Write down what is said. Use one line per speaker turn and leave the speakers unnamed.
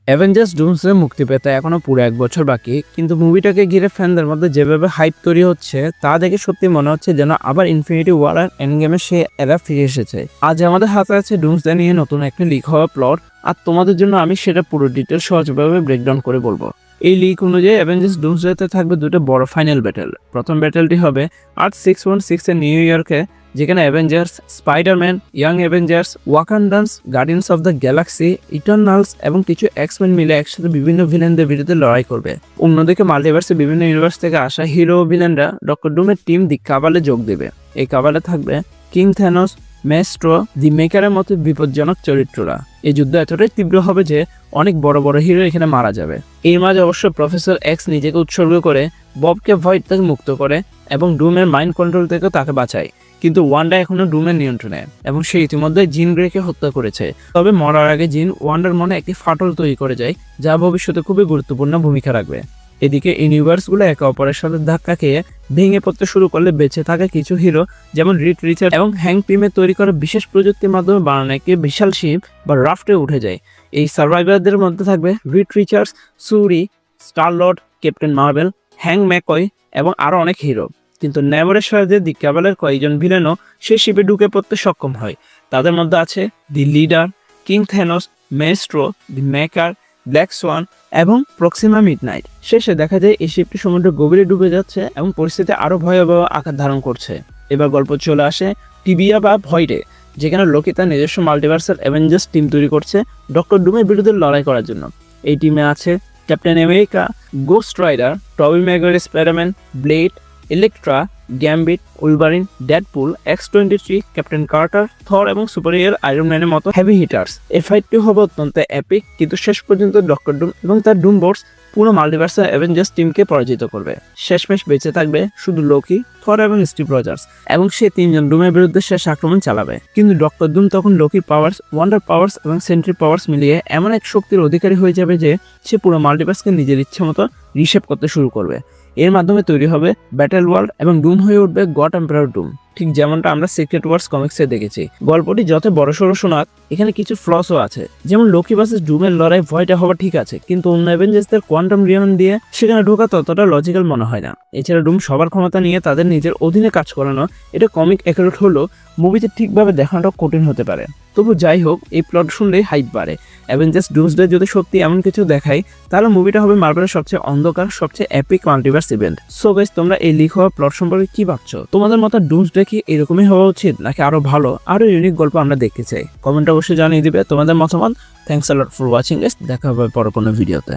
Avengers Doomsday মুক্তি পেতে এখনো পুরো 1 বছর বাকি, কিন্তু মুভিটাকে ঘিরে ফ্যানদের মধ্যে যেভাবে হাইপ তৈরি হচ্ছে তা দেখে সত্যি মনে হচ্ছে যেন আবার ইনফিনিটি ওয়ার আর এন্ড গেমে সে এরা ফিরে এসেছে। আজ আমাদের হাতে আছে ডুমসডে নিয়ে নতুন একটা লিক হওয়া প্লট, আর তোমাদের জন্য আমি সেটা পুরো ডিটেল সহজভাবে ব্রেকডাউন করে বলবো। এই লিক অনুযায়ী অ্যাভেঞ্জার্স ডুমসডেতে থাকবে দুটো বড় ফাইনাল ব্যাটেল। প্রথম ব্যাটেলটি হবে আর্থ 616 এর নিউ ইয়র্কে, যেখানে Avengers, Spiderman, Young Avengers, Wakandans, Guardians of the Galaxy, Eternals এবং কিছু এক্সম্যান মিলে একসাথে বিভিন্ন ভিলেনদের বিরুদ্ধে লড়াই করবে। অন্যদিকে মাল্টিভার্সে বিভিন্ন ইউনিভার্স থেকে আসা হিরো ও ভিলেনরা ডক্টর ডুমের টিম দি কাবালে যোগ দেবে। এই কাবালে থাকবে কিং থ্যানোস, মেস্ট্রো, দি মেকারের মতো বিপজ্জনক চরিত্ররা। এই যুদ্ধ এতটাই তীব্র হবে যে অনেক বড় বড় হিরো এখানে মারা যাবে। এর মাঝে অবশ্য প্রফেসর এক্স নিজেকে উৎসর্গ করে ববকে ভয়েড থেকে মুক্ত করে এবং ডুমের মাইন্ড কন্ট্রোল থেকেও তাকে বাঁচায়। কিন্তু ওয়ান্ডা এখনো ডুমের নিয়ন্ত্রণে এবং সে ইতিমধ্যে জিন গ্রেকে হত্যা করেছে। তবে মরার আগে জিন ওয়ান্ডার মনে একটি ফাটল তৈরি করে যায়, যা ভবিষ্যতে খুবই গুরুত্বপূর্ণ ভূমিকা রাখবে। এদিকে ইউনিভার্সগুলো একে অপরের সাথে ধাক্কা খেয়ে ভেঙে পড়তে শুরু করলে বেঁচে থাকা কিছু হিরো যেমন রিড রিচার্ড এবং হ্যাংক পিমের তৈরি করা বিশেষ প্রযুক্তির মাধ্যমে বানানো একটি বিশাল শিপ বা রাফটে উঠে যায়। এই সার্ভাইভারদের মধ্যে থাকবে Reed Richards, Shuri, Star Lord, Captain Marvel, Hank McCoy এবং আরও অনেক হিরো। কিন্তু নেমরের সাহায্যে দি ক্যাবালের কয়েকজন ভিলেনও সে শিপে ঢুকে পড়তে সক্ষম হয়। তাদের মধ্যে আছে দি লিডার, কিং থ্যানোস, মেস্ট্রো, দি মেকার, ব্ল্যাক সোয়ান এবং প্রক্সিমা মিডনাইট। শেষে দেখা যায় এই শিপটি সমুদ্র গভীরে ডুবে যাচ্ছে এবং পরিস্থিতি আরও ভয়াবহ আকার ধারণ করছে। এবার গল্প চলে আসে টিবিয়া বা ভয়েডে, যেখানে লোকি তার নিজস্ব মাল্টিভার্সাল অ্যাভেঞ্জার্স টিম তৈরি করছে ডক্টর ডুমের বিরুদ্ধে লড়াই করার জন্য। এই টিমে আছে Captain America, Ghost Rider, Tobey Maguire spiderman, Blade, Elektra, Gambit, Wolverine, Deadpool, X-23, Captain Carter, Thor এবং সুপারহিরো আয়রন ম্যানের মতো হেভি হিটার্স। এই ফাইটটি হবে অত্যন্ত এপিক, কিন্তু শেষ পর্যন্ত ডক্টর ডুম এবং তার ডুম বোর্ডস পুরো মাল্টিভার্সাল অ্যাভেঞ্জার্স টিমকে পরাজিত করবে। শেষমেশ বেঁচে থাকবে শুধু লোকি, থর এবং স্টিভ রজার্স, এবং সে তিনজন ডুমের বিরুদ্ধে শেষ আক্রমণ চালাবে। কিন্তু ডক্টর ডুম তখন লোকির পাওয়ার্স, ওয়ান্ডার পাওয়ার্স এবং সেন্ট্রি পাওয়ার্স মিলিয়ে এমন এক শক্তির অধিকারী হয়ে যাবে যে সে পুরো মাল্টিভার্সকে নিজের ইচ্ছে মতো রিশেপ করতে শুরু করবে। এর মাধ্যমে তৈরি হবে ব্যাটেল ওয়ার্ল্ড এবং ডুম হয়ে উঠবে গড এম্পারার ডুম, ঠিক যেমনটা আমরা সিক্রেট ওয়ার্স কমিক্সে দেখেছি। গল্পটি যত বড়সড় শোনাক, এখানে কিছু ফ্লসও আছে। যেমন লোকি ভার্সেস ডুমের লড়াই ভয়টা হওয়া ঠিক আছে, কিন্তু অন্য অ্যাভেঞ্জার্সদের কোয়ান্টাম রিয়ন দিয়ে সেখানে ঢোকা ততটা লজিক্যাল মনে হয় না। এছাড়া ডুম সবার ক্ষমতা নিয়ে তাদের নিজের অধীনে কাজ করানো, এটা কমিক অ্যাকুরেট হলেও মুভিতে ঠিকভাবে দেখানোটা কঠিন হতে পারে। তবু যাই হোক, এই প্লট শুনলেই হাইপ বাড়ে। অ্যাভেঞ্জার্স ডুমসডে যদি সত্যি এমন কিছু দেখায়, তাহলে মুভিটা হবে মার্ভেলের সবচেয়ে অন্ধকার, সবচেয়ে epic multiverse event. So guys, তোমরা এই লিক হওয়া প্লট সম্পর্কে কি ভাবছো? তোমাদের মতো ডুমসডে কি এরকমই হওয়া উচিত, নাকি আরো ভালো, আরো ইউনিক গল্প আমরা দেখতে চাই? কমেন্ট অবশ্যই জানিয়ে দিবে তোমাদের মতামত। Thanks a lot for watching guys, দেখা হবে পরে কোনো ভিডিওতে।